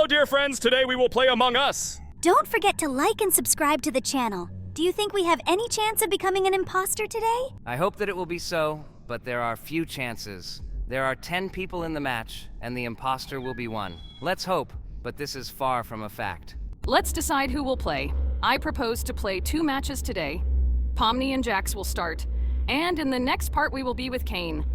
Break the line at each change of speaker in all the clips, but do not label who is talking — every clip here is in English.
Hello, dear friends. Today we will play Among Us.
Don't forget to like and subscribe to the channel. Do you think we have any chance of becoming an imposter today?
I hope that it will be so, but there are few chances. There are 10 people in the match, and the imposter will be one. Let's hope, but this is far from a fact.
Let's decide who will play. I propose to play 2 matches today. Pomni and Jax will start, and in the next part we will be with Kane.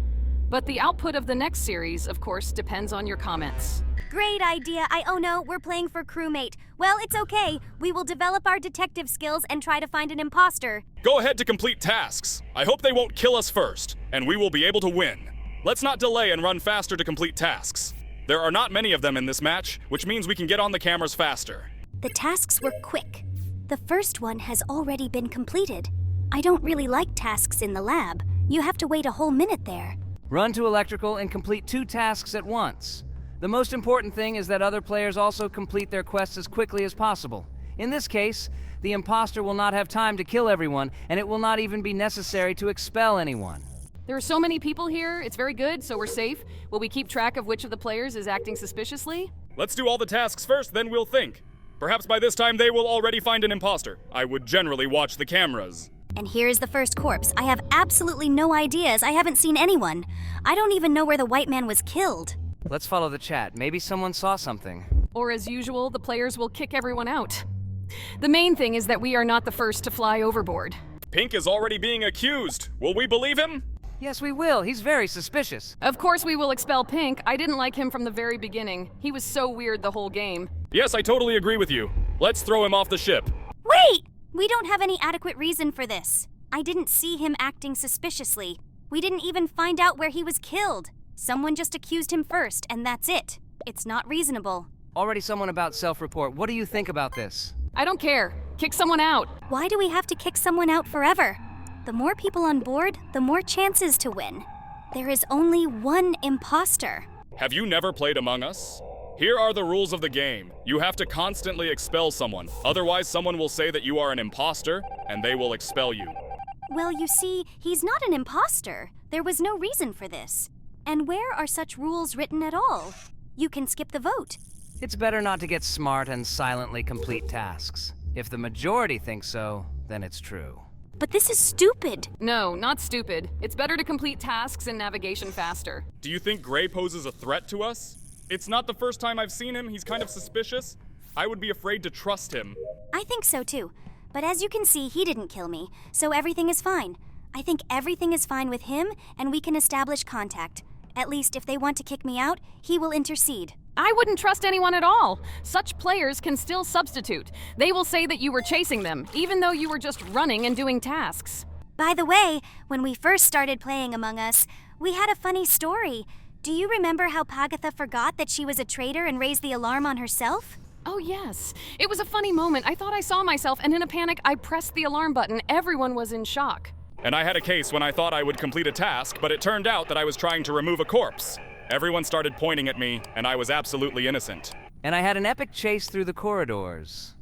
But the output of the next series, of course, depends on your comments.
Great idea. Oh no, we're playing for crewmate. Well, it's okay. We will develop our detective skills and try to find an imposter.
Go ahead to complete tasks. I hope they won't kill us first, and we will be able to win. Let's not delay and run faster to complete tasks. There are not many of them in this match, which means we can get on the cameras faster.
The tasks were quick. The first one has already been completed. I don't really like tasks in the lab. You have to wait a whole minute there.
Run to electrical and complete 2 tasks at once. The most important thing is that other players also complete their quests as quickly as possible. In this case, the imposter will not have time to kill everyone, and it will not even be necessary to expel anyone.
There are so many people here, it's very good, so we're safe. Will we keep track of which of the players is acting suspiciously?
Let's do all the tasks first, then we'll think. Perhaps by this time they will already find an imposter. I would generally watch the cameras.
And here is the first corpse. I have absolutely no ideas. I haven't seen anyone. I don't even know where the white man was killed.
Let's follow the chat. Maybe someone saw something.
Or as usual, the players will kick everyone out. The main thing is that we are not the first to fly overboard.
Pink is already being accused. Will we believe him?
Yes, we will. He's very suspicious.
Of course we will expel Pink. I didn't like him from the very beginning. He was so weird the whole game.
Yes, I totally agree with you. Let's throw him off the ship.
Wait! We don't have any adequate reason for this. I didn't see him acting suspiciously. We didn't even find out where he was killed. Someone just accused him first, and that's it. It's not reasonable.
Already someone about self-report. What do you think about this?
I don't care. Kick someone out.
Why do we have to kick someone out forever? The more people on board, the more chances to win. There is only one imposter.
Have you never played Among Us? Here are the rules of the game. You have to constantly expel someone. Otherwise, someone will say that you are an imposter, and they will expel you.
Well, you see, he's not an imposter. There was no reason for this. And where are such rules written at all? You can skip the vote.
It's better not to get smart and silently complete tasks. If the majority thinks so, then it's true.
But this is stupid.
No, not stupid. It's better to complete tasks and navigation faster.
Do you think Gray poses a threat to us? It's not the first time I've seen him. He's kind of suspicious. I would be afraid to trust him.
I think so too. But as you can see, he didn't kill me, so everything is fine. I think everything is fine with him, and we can establish contact. At least if they want to kick me out, he will intercede.
I wouldn't trust anyone at all. Such players can still substitute. They will say that you were chasing them, even though you were just running and doing tasks.
By the way, when we first started playing Among Us, we had a funny story. Do you remember how Pagatha forgot that she was a traitor and raised the alarm on herself?
Oh yes. It was a funny moment. I thought I saw myself, and in a panic, I pressed the alarm button. Everyone was in shock.
And I had a case when I thought I would complete a task, but it turned out that I was trying to remove a corpse. Everyone started pointing at me, and I was absolutely innocent.
And I had an epic chase through the corridors.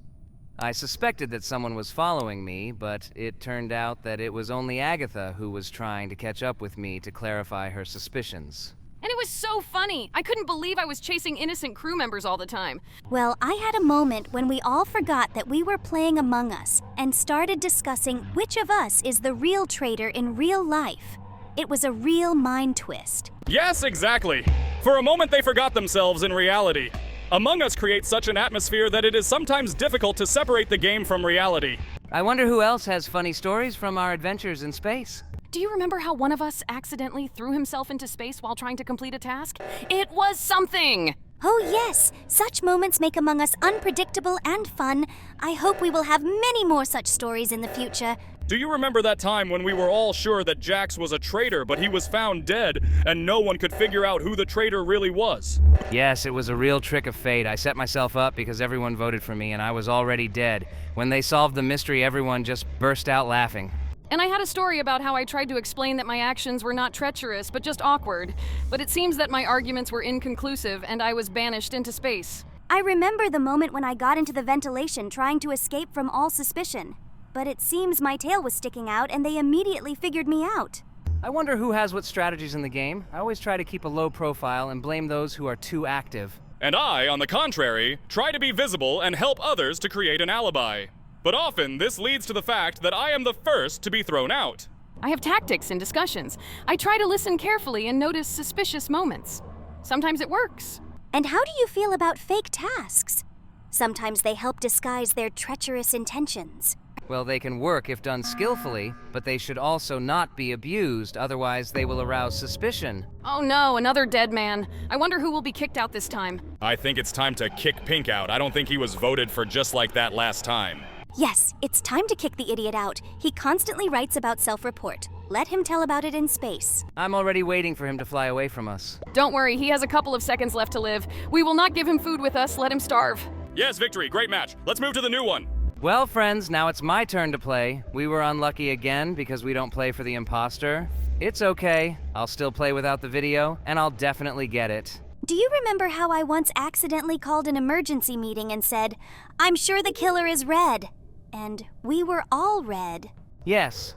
I suspected that someone was following me, but it turned out that it was only Agatha who was trying to catch up with me to clarify her suspicions.
And it was so funny. I couldn't believe I was chasing innocent crew members all the time.
Well, I had a moment when we all forgot that we were playing Among Us and started discussing which of us is the real traitor in real life. It was a real mind twist.
Yes, exactly. For a moment they forgot themselves in reality. Among Us creates such an atmosphere that it is sometimes difficult to separate the game from reality.
I wonder who else has funny stories from our adventures in space.
Do you remember how one of us accidentally threw himself into space while trying to complete a task? It was something!
Oh yes, such moments make Among Us unpredictable and fun. I hope we will have many more such stories in the future.
Do you remember that time when we were all sure that Jax was a traitor, but he was found dead, and no one could figure out who the traitor really was?
Yes, it was a real trick of fate. I set myself up because everyone voted for me and I was already dead. When they solved the mystery, everyone just burst out laughing.
And I had a story about how I tried to explain that my actions were not treacherous, but just awkward. But it seems that my arguments were inconclusive, and I was banished into space.
I remember the moment when I got into the ventilation trying to escape from all suspicion. But it seems my tail was sticking out and they immediately figured me out.
I wonder who has what strategies in the game. I always try to keep a low profile and blame those who are too active.
And I, on the contrary, try to be visible and help others to create an alibi. But often, this leads to the fact that I am the first to be thrown out.
I have tactics in discussions. I try to listen carefully and notice suspicious moments. Sometimes it works.
And how do you feel about fake tasks? Sometimes they help disguise their treacherous intentions.
Well, they can work if done skillfully, but they should also not be abused, otherwise they will arouse suspicion.
Oh no, another dead man. I wonder who will be kicked out this time.
I think it's time to kick Pink out. I don't think he was voted for just like that last time.
Yes, it's time to kick the idiot out. He constantly writes about self-report. Let him tell about it in space.
I'm already waiting for him to fly away from us.
Don't worry, he has a couple of seconds left to live. We will not give him food with us, let him starve.
Yes, victory, great match. Let's move to the new one.
Well, friends, now it's my turn to play. We were unlucky again because we don't play for the imposter. It's okay. I'll still play without the video, and I'll definitely get it.
Do you remember how I once accidentally called an emergency meeting and said, "I'm sure the killer is red"? And we were all red.
Yes,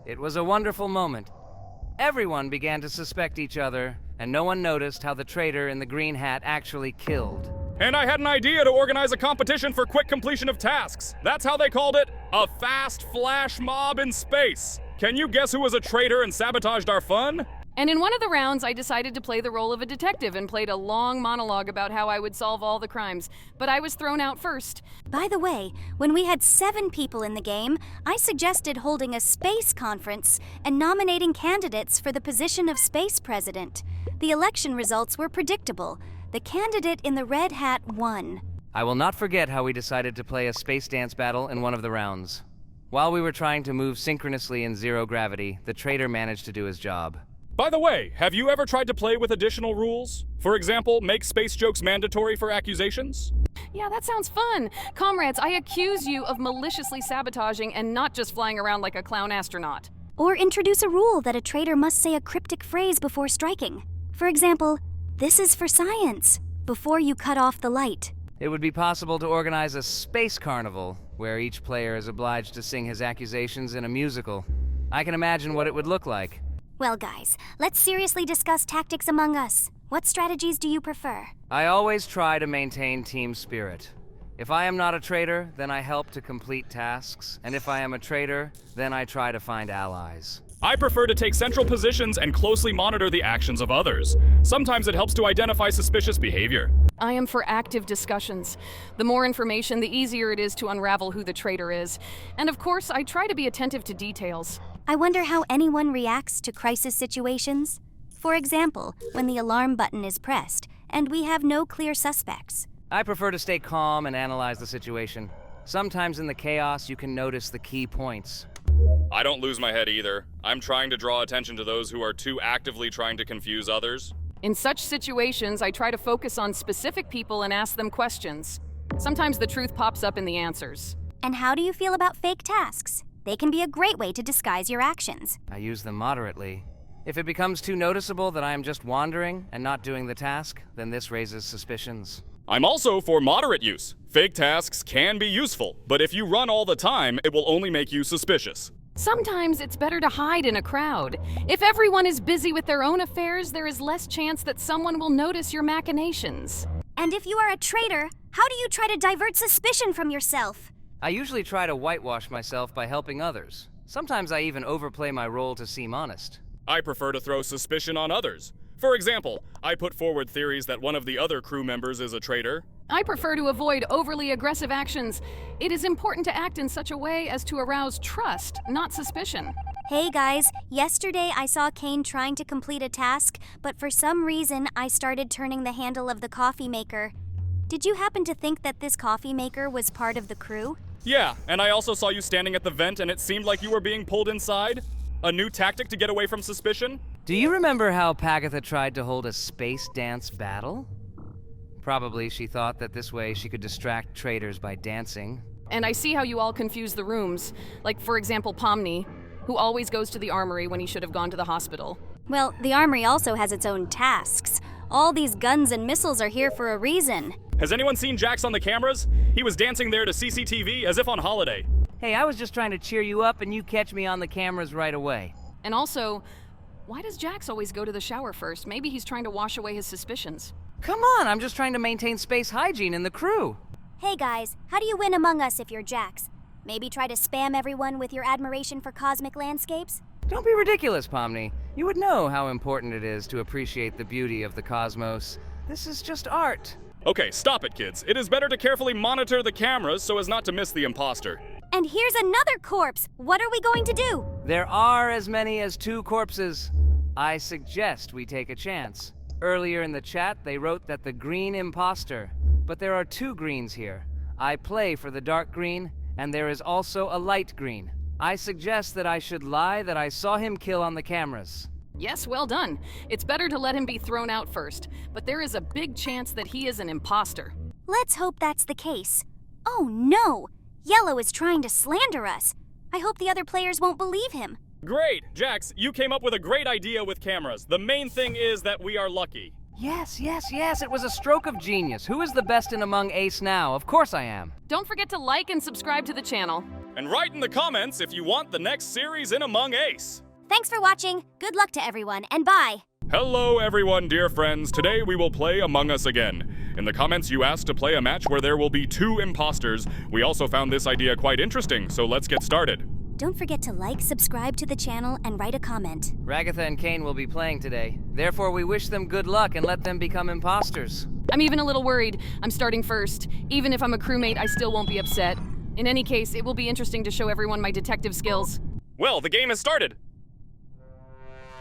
it was a wonderful moment. Everyone began to suspect each other, and no one noticed how the traitor in the green hat actually killed.
And I had an idea to organize a competition for quick completion of tasks. That's how they called it, a fast flash mob in space. Can you guess who was a traitor and sabotaged our fun?
And in one of the rounds, I decided to play the role of a detective and played a long monologue about how I would solve all the crimes, but I was thrown out first.
By the way, when we had 7 people in the game, I suggested holding a space conference and nominating candidates for the position of space president. The election results were predictable. The candidate in the red hat won.
I will not forget how we decided to play a space dance battle in one of the rounds. While we were trying to move synchronously in zero gravity, the traitor managed to do his job.
By the way, have you ever tried to play with additional rules? For example, make space jokes mandatory for accusations?
Yeah, that sounds fun. Comrades, I accuse you of maliciously sabotaging and not just flying around like a clown astronaut.
Or introduce a rule that a traitor must say a cryptic phrase before striking. For example, "This is for science," before you cut off the light.
It would be possible to organize a space carnival, where each player is obliged to sing his accusations in a musical. I can imagine what it would look like.
Well, guys, let's seriously discuss tactics among us. What strategies do you prefer?
I always try to maintain team spirit. If I am not a traitor, then I help to complete tasks, and if I am a traitor, then I try to find allies.
I prefer to take central positions and closely monitor the actions of others. Sometimes it helps to identify suspicious behavior.
I am for active discussions. The more information, the easier it is to unravel who the traitor is. And of course, I try to be attentive to details.
I wonder how anyone reacts to crisis situations. For example, when the alarm button is pressed and we have no clear suspects.
I prefer to stay calm and analyze the situation. Sometimes in the chaos, you can notice the key points.
I don't lose my head either. I'm trying to draw attention to those who are too actively trying to confuse others.
In such situations, I try to focus on specific people and ask them questions. Sometimes the truth pops up in the answers.
And how do you feel about fake tasks? They can be a great way to disguise your actions.
I use them moderately. If it becomes too noticeable that I am just wandering and not doing the task, then this raises suspicions.
I'm also for moderate use. Fake tasks can be useful, but if you run all the time, it will only make you suspicious.
Sometimes it's better to hide in a crowd. If everyone is busy with their own affairs, there is less chance that someone will notice your machinations.
And if you are a traitor, how do you try to divert suspicion from yourself?
I usually try to whitewash myself by helping others. Sometimes I even overplay my role to seem honest.
I prefer to throw suspicion on others. For example, I put forward theories that one of the other crew members is a traitor.
I prefer to avoid overly aggressive actions. It is important to act in such a way as to arouse trust, not suspicion.
Hey guys, yesterday I saw Kane trying to complete a task, but for some reason I started turning the handle of the coffee maker. Did you happen to think that this coffee maker was part of the crew?
Yeah, and I also saw you standing at the vent and it seemed like you were being pulled inside. A new tactic to get away from suspicion?
Do you remember how Pagatha tried to hold a space dance battle? Probably she thought that this way she could distract traitors by dancing.
And I see how you all confuse the rooms. Like, for example, Pomni, who always goes to the armory when he should have gone to the hospital.
Well, the armory also has its own tasks. All these guns and missiles are here for a reason.
Has anyone seen Jax on the cameras? He was dancing there to CCTV as if on holiday.
Hey, I was just trying to cheer you up and you catch me on the cameras right away.
And also, why does Jax always go to the shower first? Maybe he's trying to wash away his suspicions.
Come on, I'm just trying to maintain space hygiene in the crew.
Hey guys, how do you win Among Us if you're Jax? Maybe try to spam everyone with your admiration for cosmic landscapes?
Don't be ridiculous, Pomni. You would know how important it is to appreciate the beauty of the cosmos. This is just art.
Okay, stop it, kids. It is better to carefully monitor the cameras so as not to miss the imposter.
And here's another corpse! What are we going to do?
There are as many as 2 corpses. I suggest we take a chance. Earlier in the chat, they wrote that the green imposter. But there are 2 greens here. I play for the dark green, and there is also a light green. I suggest that I should lie that I saw him kill on the cameras.
Yes, well done. It's better to let him be thrown out first, but there is a big chance that he is an imposter.
Let's hope that's the case. Oh no! Yellow is trying to slander us. I hope the other players won't believe him.
Great! Jax, you came up with a great idea with cameras. The main thing is that we are lucky.
Yes, it was a stroke of genius. Who is the best in Among Ace now? Of course I am.
Don't forget to like and subscribe to the channel.
And write in the comments if you want the next series in Among Ace.
Thanks for watching. Good luck to everyone, and bye!
Hello everyone, dear friends. Today we will play Among Us again. In the comments you asked to play a match where there will be 2 imposters. We also found this idea quite interesting, so let's get started.
Don't forget to like, subscribe to the channel, and write a comment.
Ragatha and Kane will be playing today. Therefore, we wish them good luck and let them become imposters.
I'm even a little worried. I'm starting first. Even if I'm a crewmate, I still won't be upset. In any case, it will be interesting to show everyone my detective skills.
Well, the game has started.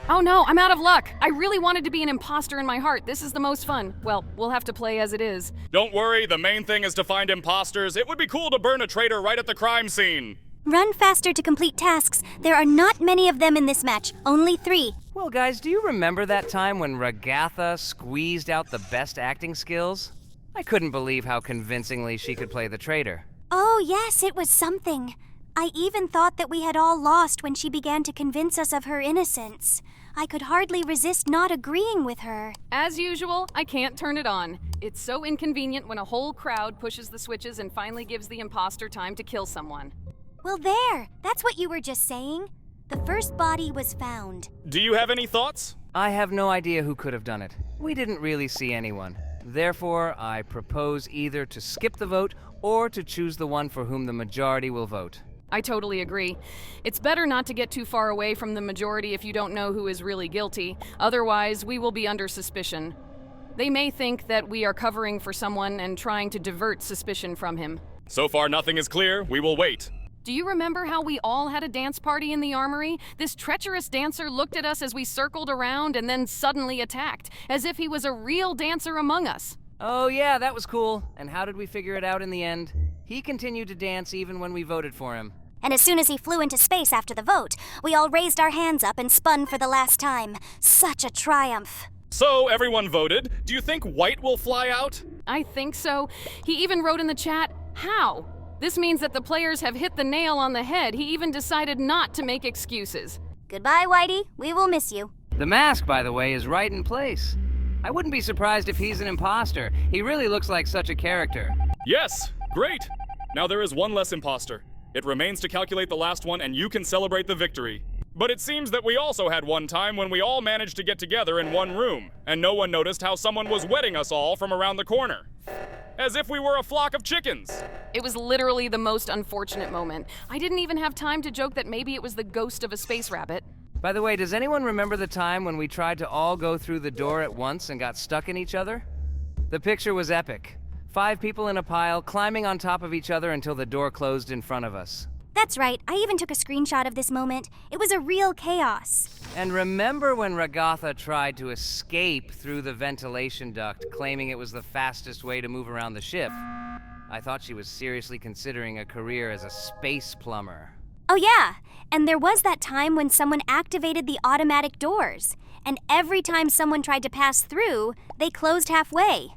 Oh no, I'm out of luck. I really wanted to be an imposter in my heart. This is the most fun. Well, we'll have to play as it is.
Don't worry, the main thing is to find imposters. It would be cool to burn a traitor right at the crime scene.
Run faster to complete tasks. There are not many of them in this match, only 3.
Well, guys, do you remember that time when Ragatha squeezed out the best acting skills? I couldn't believe how convincingly she could play the traitor.
Oh yes, it was something. I even thought that we had all lost when she began to convince us of her innocence. I could hardly resist not agreeing with her.
As usual, I can't turn it on. It's so inconvenient when a whole crowd pushes the switches and finally gives the imposter time to kill someone.
Well there, that's what you were just saying. The first body was found.
Do you have any thoughts?
I have no idea who could have done it. We didn't really see anyone. Therefore, I propose either to skip the vote or to choose the one for whom the majority will vote.
I totally agree. It's better not to get too far away from the majority if you don't know who is really guilty. Otherwise, we will be under suspicion. They may think that we are covering for someone and trying to divert suspicion from him.
So far, nothing is clear. We will wait.
Do you remember how we all had a dance party in the armory? This treacherous dancer looked at us as we circled around and then suddenly attacked, as if he was a real dancer among us.
Oh yeah, that was cool. And how did we figure it out in the end? He continued to dance even when we voted for him.
And as soon as he flew into space after the vote, we all raised our hands up and spun for the last time. Such a triumph.
So, everyone voted. Do you think White will fly out?
I think so. He even wrote in the chat, how? This means that the players have hit the nail on the head. He even decided not to make excuses.
Goodbye, Whitey. We will miss you.
The mask, by the way, is right in place. I wouldn't be surprised if he's an imposter. He really looks like such a character.
Yes, great. Now there is one less imposter. It remains to calculate the last one and you can celebrate the victory. But it seems that we also had one time when we all managed to get together in one room, and no one noticed how someone was wetting us all from around the corner. As if we were a flock of chickens.
It was literally the most unfortunate moment. I didn't even have time to joke that maybe it was the ghost of a space rabbit.
By the way, does anyone remember the time when we tried to all go through the door at once and got stuck in each other? The picture was epic. 5 people in a pile climbing on top of each other until the door closed in front of us.
That's right. I even took a screenshot of this moment. It was a real chaos.
And remember when Ragatha tried to escape through the ventilation duct, claiming it was the fastest way to move around the ship? I thought she was seriously considering a career as a space plumber.
Oh yeah, and there was that time when someone activated the automatic doors, and every time someone tried to pass through, they closed halfway.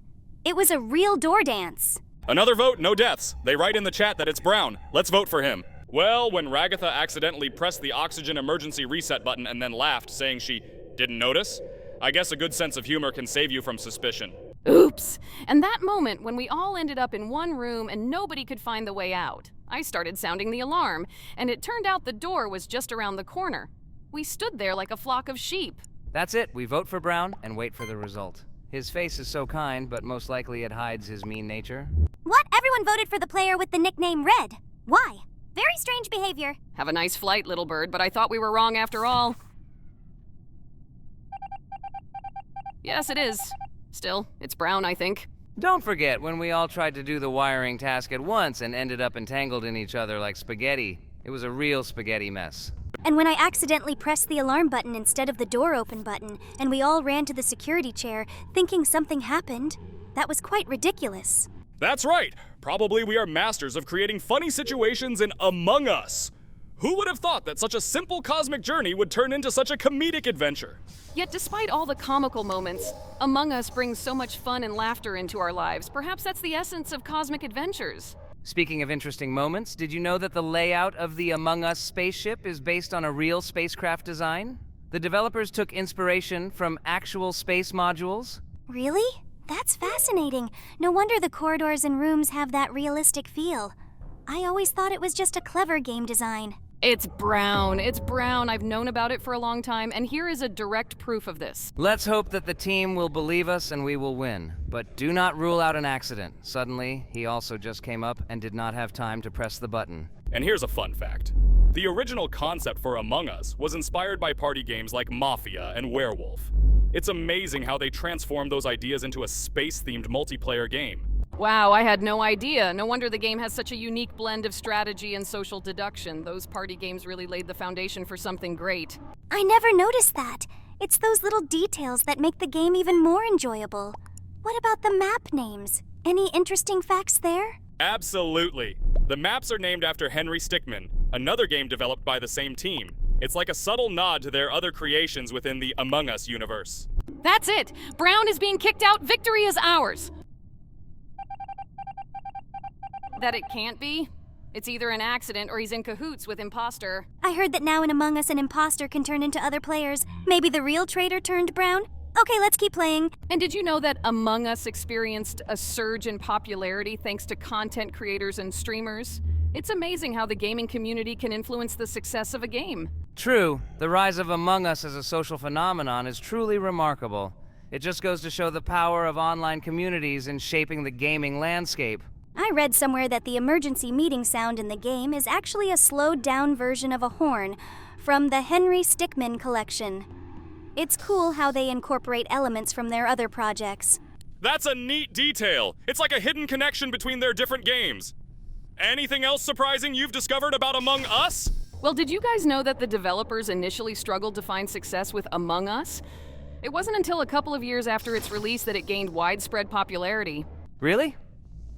It was a real door dance.
Another vote, no deaths. They write in the chat that it's Brown. Let's vote for him. Well, when Ragatha accidentally pressed the oxygen emergency reset button and then laughed, saying she didn't notice, I guess a good sense of humor can save you from suspicion.
Oops! And that moment when we all ended up in one room and nobody could find the way out, I started sounding the alarm, and it turned out the door was just around the corner. We stood there like a flock of sheep.
That's it. We vote for Brown and wait for the result. His face is so kind, but most likely it hides his mean nature.
What? Everyone voted for the player with the nickname Red. Why? Very strange behavior.
Have a nice flight, little bird, but I thought we were wrong after all. Yes, it is. Still, it's brown, I think.
Don't forget when we all tried to do the wiring task at once and ended up entangled in each other like spaghetti. It was a real spaghetti mess.
And when I accidentally pressed the alarm button instead of the door open button, and we all ran to the security chair thinking something happened, that was quite ridiculous.
That's right. Probably we are masters of creating funny situations in Among Us. Who would have thought that such a simple cosmic journey would turn into such a comedic adventure?
Yet despite all the comical moments, Among Us brings so much fun and laughter into our lives. Perhaps that's the essence of cosmic adventures.
Speaking of interesting moments, did you know that the layout of the Among Us spaceship is based on a real spacecraft design? The developers took inspiration from actual space modules.
Really? That's fascinating. No wonder the corridors and rooms have that realistic feel. I always thought it was just a clever game design.
It's brown. It's brown. I've known about it for a long time, and here is a direct proof of this.
Let's hope that the team will believe us and we will win. But do not rule out an accident. Suddenly, he also just came up and did not have time to press the button.
And here's a fun fact. The original concept for Among Us was inspired by party games like Mafia and Werewolf. It's amazing how they transformed those ideas into a space-themed multiplayer game.
Wow, I had no idea. No wonder the game has such a unique blend of strategy and social deduction. Those party games really laid the foundation for something great.
I never noticed that. It's those little details that make the game even more enjoyable. What about the map names? Any interesting facts there?
Absolutely. The maps are named after Henry Stickmin, another game developed by the same team. It's like a subtle nod to their other creations within the Among Us universe.
That's it! Brown is being kicked out. Victory is ours! That it can't be? It's either an accident or he's in cahoots with Imposter.
I heard that now in Among Us an imposter can turn into other players. Maybe the real traitor turned brown? Okay, let's keep playing.
And did you know that Among Us experienced a surge in popularity thanks to content creators and streamers? It's amazing how the gaming community can influence the success of a game.
True, the rise of Among Us as a social phenomenon is truly remarkable. It just goes to show the power of online communities in shaping the gaming landscape.
I read somewhere that the emergency meeting sound in the game is actually a slowed-down version of a horn from the Henry Stickmin collection. It's cool how they incorporate elements from their other projects.
That's a neat detail. It's like a hidden connection between their different games. Anything else surprising you've discovered about Among Us?
Well, did you guys know that the developers initially struggled to find success with Among Us? It wasn't until a couple of years after its release that it gained widespread popularity.
Really?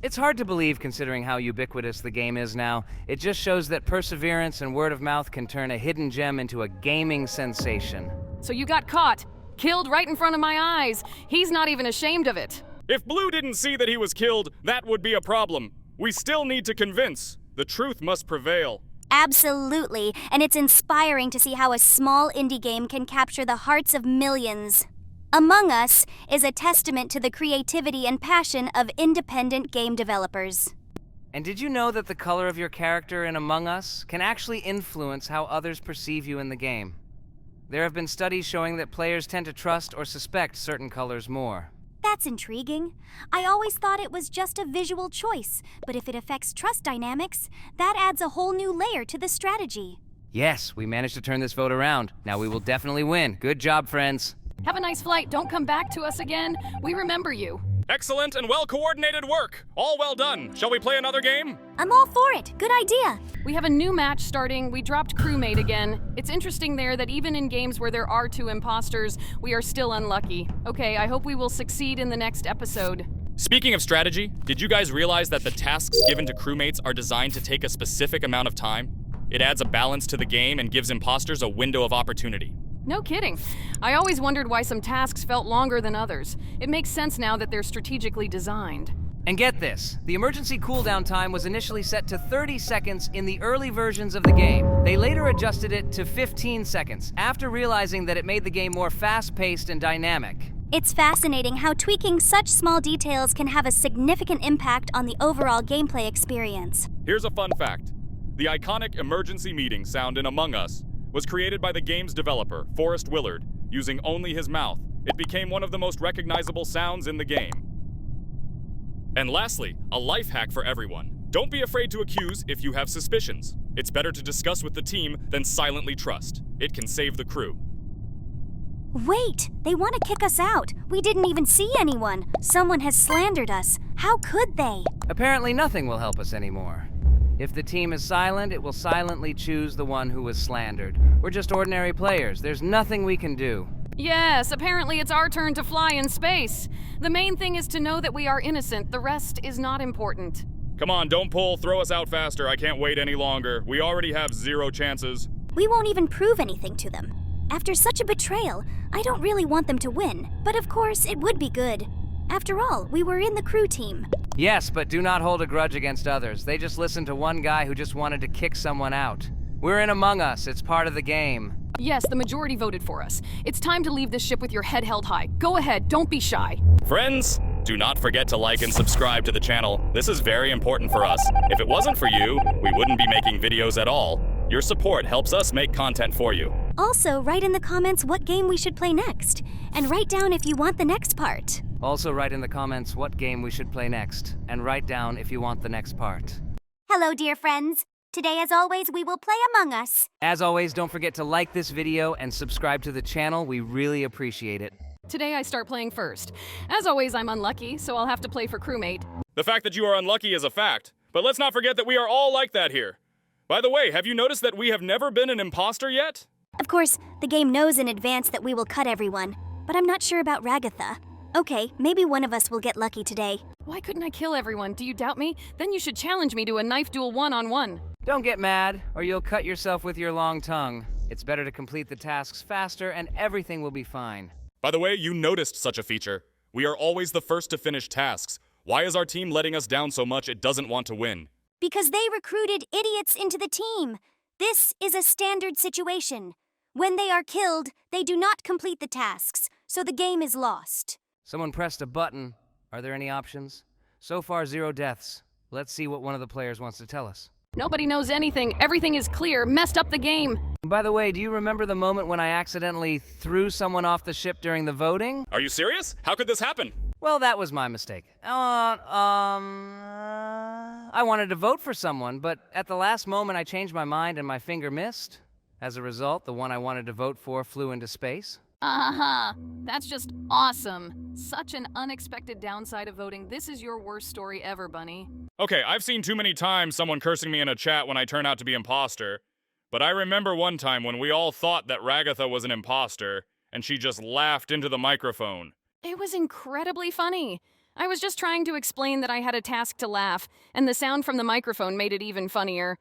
It's hard to believe considering how ubiquitous the game is now. It just shows that perseverance and word of mouth can turn a hidden gem into a gaming sensation.
So you got caught, killed right in front of my eyes. He's not even ashamed of it.
If Blue didn't see that he was killed, that would be a problem. We still need to convince. The truth must prevail.
Absolutely, and it's inspiring to see how a small indie game can capture the hearts of millions. Among Us is a testament to the creativity and passion of independent game developers.
And did you know that the color of your character in Among Us can actually influence how others perceive you in the game? There have been studies showing that players tend to trust or suspect certain colors more.
That's intriguing. I always thought it was just a visual choice, but if it affects trust dynamics, that adds a whole new layer to the strategy.
Yes, we managed to turn this vote around. Now we will definitely win. Good job, friends.
Have a nice flight. Don't come back to us again. We remember you.
Excellent and well-coordinated work. All well done. Shall we play another game?
I'm all for it. Good idea.
We have a new match starting. We dropped crewmate again. It's interesting there that even in games where there are two imposters, we are still unlucky. Okay, I hope we will succeed in the next episode.
Speaking of strategy, did you guys realize that the tasks given to crewmates are designed to take a specific amount of time? It adds a balance to the game and gives imposters a window of opportunity.
No kidding. I always wondered why some tasks felt longer than others. It makes sense now that they're strategically designed.
And get this, the emergency cooldown time was initially set to 30 seconds in the early versions of the game. They later adjusted it to 15 seconds, after realizing that it made the game more fast-paced and dynamic.
It's fascinating how tweaking such small details can have a significant impact on the overall gameplay experience.
Here's a fun fact. The iconic emergency meeting sound in Among Us was created by the game's developer, Forrest Willard, using only his mouth, It became one of the most recognizable sounds in the game. And lastly, a life hack for everyone. Don't be afraid to accuse if you have suspicions. It's better to discuss with the team than silently trust. It can save the crew.
Wait! They want to kick us out! We didn't even see anyone! Someone has slandered us! How could they?
Apparently nothing will help us anymore. If the team is silent, it will silently choose the one who was slandered. We're just ordinary players. There's nothing we can do.
Yes, apparently it's our turn to fly in space. The main thing is to know that we are innocent. The rest is not important.
Come on, don't pull. Throw us out faster. I can't wait any longer. We already have 0 chances.
We won't even prove anything to them. After such a betrayal, I don't really want them to win, but of course it would be good. After all, we were in the crew team.
Yes, but do not hold a grudge against others. They just listened to one guy who just wanted to kick someone out. We're in Among Us. It's part of the game.
Yes, the majority voted for us. It's time to leave this ship with your head held high. Go ahead, don't be shy.
Friends, do not forget to like and subscribe to the channel. This is very important for us. If it wasn't for you, we wouldn't be making videos at all. Your support helps us make content for you.
Also, write in the comments what game we should play next, and write down if you want the next part.
Also write in the comments what game we should play next, and write down if you want the next part.
Hello, dear friends. Today, as always, we will play Among Us.
As always, don't forget to like this video and subscribe to the channel. We really appreciate it.
Today I start playing first. As always, I'm unlucky, so I'll have to play for crewmate.
The fact that you are unlucky is a fact, but let's not forget that we are all like that here. By the way, have you noticed that we have never been an imposter yet?
Of course, the game knows in advance that we will cut everyone, but I'm not sure about Ragatha. Okay, maybe one of us will get lucky today.
Why couldn't I kill everyone? Do you doubt me? Then you should challenge me to a knife duel one-on-one.
Don't get mad, or you'll cut yourself with your long tongue. It's better to complete the tasks faster, and everything will be fine.
By the way, you noticed such a feature. We are always the first to finish tasks. Why is our team letting us down so much it doesn't want to win?
Because they recruited idiots into the team. This is a standard situation. When they are killed, they do not complete the tasks, so the game is lost.
Someone pressed a button. Are there any options? So far, 0 deaths. Let's see what one of the players wants to tell us.
Nobody knows anything. Everything is clear. Messed up the game.
By the way, do you remember the moment when I accidentally threw someone off the ship during the voting?
Are you serious? How could this happen?
Well, that was my mistake. I wanted to vote for someone, but at the last moment I changed my mind and my finger missed. As a result, the one I wanted to vote for flew into space.
Uh-huh. That's just awesome. Such an unexpected downside of voting. This is your worst story ever, Bunny.
Okay, I've seen too many times someone cursing me in a chat when I turn out to be imposter. But I remember one time when we all thought that Ragatha was an imposter, and she just laughed into the microphone.
It was incredibly funny. I was just trying to explain that I had a task to laugh, and the sound from the microphone made it even funnier.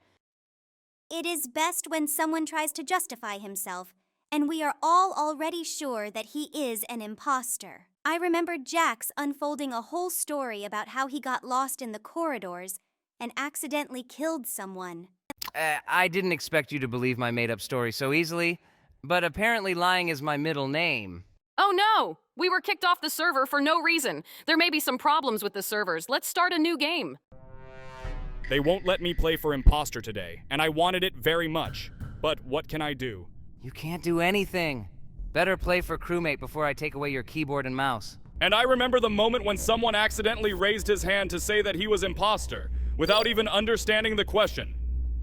It is best when someone tries to justify himself, and we are all already sure that he is an imposter. I remember Jax unfolding a whole story about how he got lost in the corridors and accidentally killed someone.
I didn't expect you to believe my made-up story so easily, but apparently lying is my middle name.
Oh no! We were kicked off the server for no reason. There may be some problems with the servers. Let's start a new game.
They won't let me play for imposter today, and I wanted it very much. But what can I do?
You can't do anything. Better play for crewmate before I take away your keyboard and mouse.
And I remember the moment when someone accidentally raised his hand to say that he was imposter, without even understanding the question.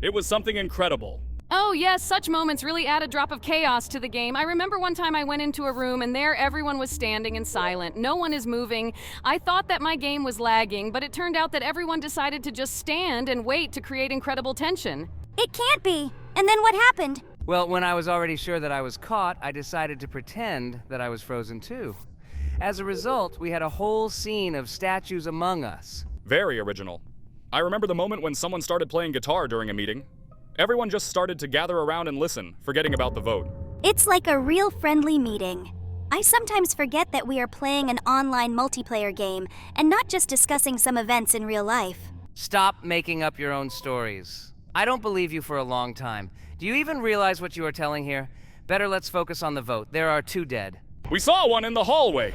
It was something incredible.
Oh yes, such moments really add a drop of chaos to the game. I remember one time I went into a room and there everyone was standing and silent. No one is moving. I thought that my game was lagging, but it turned out that everyone decided to just stand and wait to create incredible tension.
It can't be! And then what happened?
Well, when I was already sure that I was caught, I decided to pretend that I was frozen too. As a result, we had a whole scene of statues among us.
Very original. I remember the moment when someone started playing guitar during a meeting. Everyone just started to gather around and listen, forgetting about the vote.
It's like a real friendly meeting. I sometimes forget that we are playing an online multiplayer game and not just discussing some events in real life.
Stop making up your own stories. I don't believe you for a long time. Do you even realize what you are telling here? Better let's focus on the vote. There are 2 dead.
We saw one in the hallway,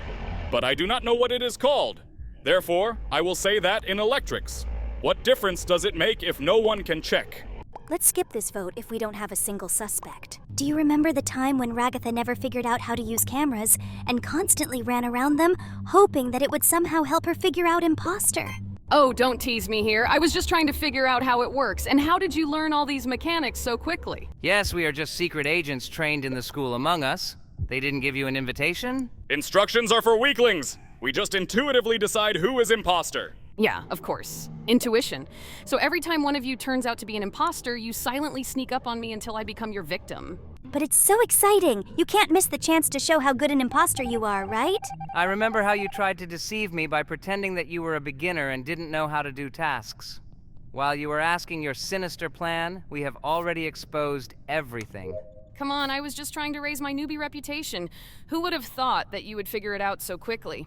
but I do not know what it is called. Therefore, I will say that in electrics. What difference does it make if no one can check?
let's skip this vote if we don't have a single suspect. Do you remember the time when Ragatha never figured out how to use cameras and constantly ran around them, hoping that it would somehow help her figure out imposter?
Oh, don't tease me here. I was just trying to figure out how it works. And how did you learn all these mechanics so quickly?
Yes, we are just secret agents trained in the school among us. They didn't give you an invitation?
Instructions are for weaklings. We just intuitively decide who is imposter.
Yeah, of course. Intuition. So every time one of you turns out to be an imposter, you silently sneak up on me until I become your victim.
But it's so exciting! You can't miss the chance to show how good an imposter you are, right?
I remember how you tried to deceive me by pretending that you were a beginner and didn't know how to do tasks. While you were asking your sinister plan, we have already exposed everything.
Come on, I was just trying to raise my newbie reputation. Who would have thought that you would figure it out so quickly?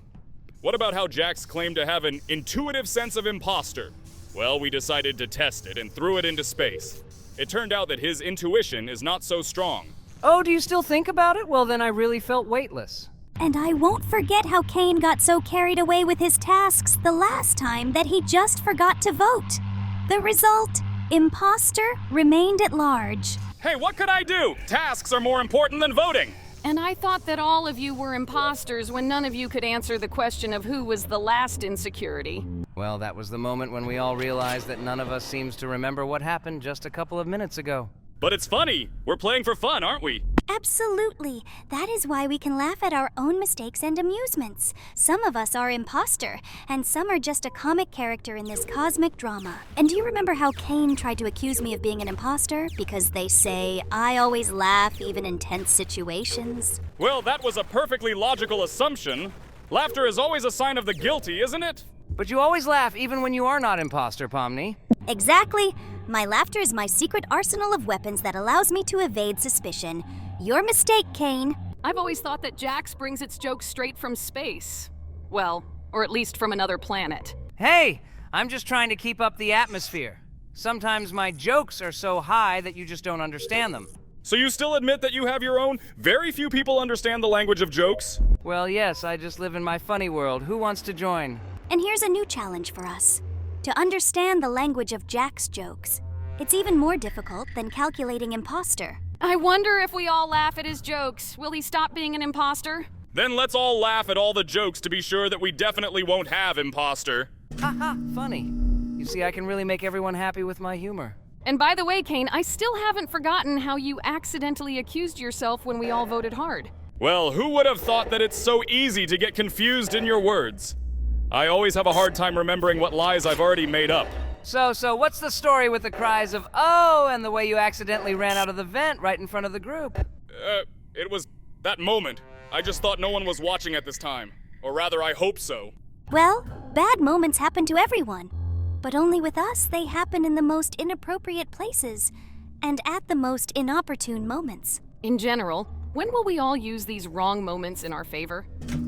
What about how Jax claimed to have an intuitive sense of imposter? Well, we decided to test it and threw it into space. It turned out that his intuition is not so strong.
Oh, do you still think about it? Well, then I really felt weightless.
And I won't forget how Kane got so carried away with his tasks the last time that he just forgot to vote. The result, imposter remained at large.
Hey, what could I do? Tasks are more important than voting.
And I thought that all of you were imposters when none of you could answer the question of who was the last insecurity.
Well, that was the moment when we all realized that none of us seems to remember what happened just a couple of minutes ago.
But it's funny. We're playing for fun, aren't we?
Absolutely. That is why we can laugh at our own mistakes and amusements. Some of us are imposter, and some are just a comic character in this cosmic drama. And do you remember how Kane tried to accuse me of being an imposter? Because they say I always laugh even in tense situations.
Well, that was a perfectly logical assumption. Laughter is always a sign of the guilty, isn't it?
But you always laugh even when you are not imposter, Pomni.
Exactly. My laughter is my secret arsenal of weapons that allows me to evade suspicion. Your mistake, Kane.
I've always thought that Jax brings its jokes straight from space. Well, or at least from another planet.
Hey, I'm just trying to keep up the atmosphere. Sometimes my jokes are so high that you just don't understand them.
So you still admit that you have your own? Very few people understand the language of jokes.
Well, yes, I just live in my funny world. Who wants to join?
And here's a new challenge for us. To understand the language of Jack's jokes. It's even more difficult than calculating imposter.
I wonder if we all laugh at his jokes. Will he stop being an imposter?
Then let's all laugh at all the jokes to be sure that we definitely won't have imposter.
Haha, funny. You see, I can really make everyone happy with my humor.
And by the way, Kane, I still haven't forgotten how you accidentally accused yourself when we all voted hard.
Well, who would have thought that it's so easy to get confused in your words? I always have a hard time remembering what lies I've already made up.
So what's the story with the cries of, "Oh," and the way you accidentally ran out of the vent right in front of the group?
It was that moment. I just thought no one was watching at this time. Or rather, I hope so.
Well, bad moments happen to everyone. But only with us, they happen in the most inappropriate places and at the most inopportune moments.
In general, when will we all use these wrong moments in our favor?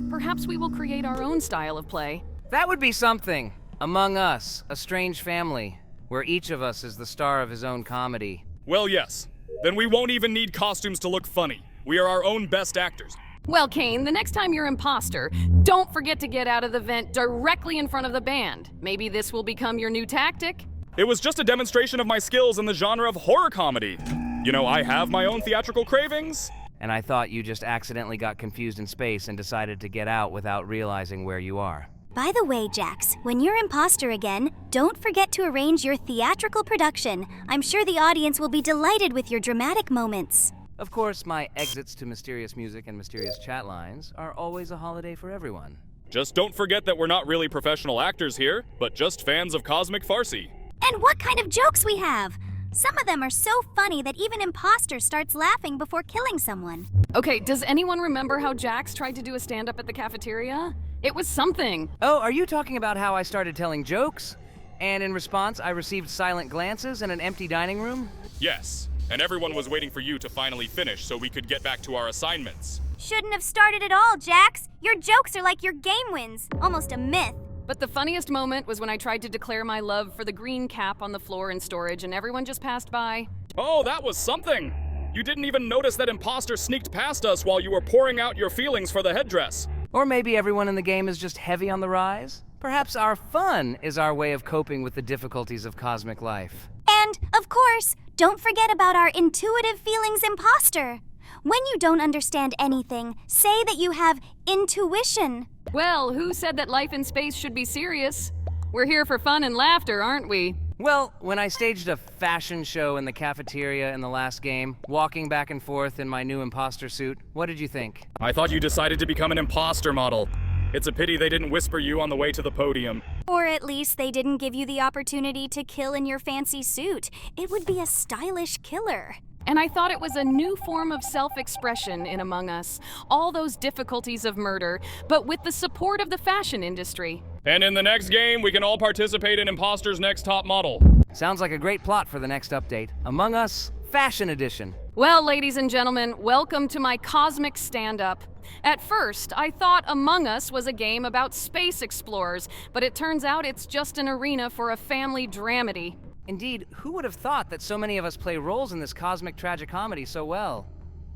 Perhaps we will create our own style of play.
That would be something. Among Us, a strange family, where each of us is the star of his own comedy.
Well, yes. Then we won't even need costumes to look funny. We are our own best actors.
Well, Kane, the next time you're imposter, don't forget to get out of the vent directly in front of the band. Maybe this will become your new tactic?
It was just a demonstration of my skills in the genre of horror comedy. You know, I have my own theatrical cravings.
And I thought you just accidentally got confused in space and decided to get out without realizing where you are.
By the way, Jax, when you're imposter again, don't forget to arrange your theatrical production. I'm sure the audience will be delighted with your dramatic moments.
Of course, my exits to mysterious music and mysterious chat lines are always a holiday for everyone.
Just don't forget that we're not really professional actors here, but just fans of cosmic farcy.
And what kind of jokes we have! Some of them are so funny that even imposter starts laughing before killing someone.
Okay, does anyone remember how Jax tried to do a stand-up at the cafeteria? It was something.
Oh, are you talking about how I started telling jokes? And in response, I received silent glances in an empty dining room?
Yes, and everyone was waiting for you to finally finish so we could get back to our assignments.
Shouldn't have started at all, Jax. Your jokes are like your game wins. Almost a myth.
But the funniest moment was when I tried to declare my love for the green cap on the floor in storage and everyone just passed by.
Oh, that was something! You didn't even notice that imposter sneaked past us while you were pouring out your feelings for the headdress.
Or maybe everyone in the game is just heavy on the rise? Perhaps our fun is our way of coping with the difficulties of cosmic life.
And, of course, don't forget about our intuitive feelings imposter. When you don't understand anything, say that you have intuition.
Well, who said that life in space should be serious? We're here for fun and laughter, aren't we?
Well, when I staged a fashion show in the cafeteria in the last game, walking back and forth in my new imposter suit, what did you think?
I thought you decided to become an imposter model. It's a pity they didn't whisper you on the way to the podium.
Or at least they didn't give you the opportunity to kill in your fancy suit. It would be a stylish killer.
And I thought it was a new form of self-expression in Among Us. All those difficulties of murder, but with the support of the fashion industry.
And in the next game, we can all participate in Imposter's Next Top Model.
Sounds like a great plot for the next update. Among Us, Fashion Edition.
Well, ladies and gentlemen, welcome to my cosmic stand-up. At first, I thought Among Us was a game about space explorers, but it turns out it's just an arena for a family dramedy.
Indeed, who would have thought that so many of us play roles in this cosmic tragicomedy so well?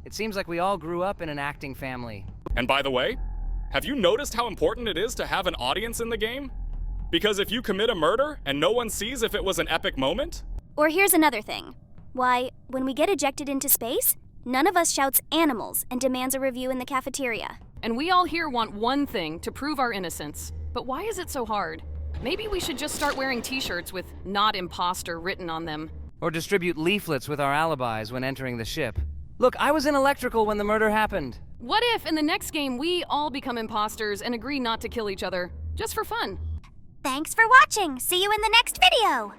It seems like we all grew up in an acting family.
And by the way, have you noticed how important it is to have an audience in the game? Because if you commit a murder and no one sees if it was an epic moment,
Or here's another thing. Why, when we get ejected into space, none of us shouts animals and demands a review in the cafeteria.
And we all here want one thing, to prove our innocence. But why is it so hard? Maybe we should just start wearing t-shirts with "Not Imposter" written on them.
Or distribute leaflets with our alibis when entering the ship. Look, I was in electrical when the murder happened.
What if in the next game we all become imposters and agree not to kill each other? Just for fun.
Thanks for watching. See you in the next video.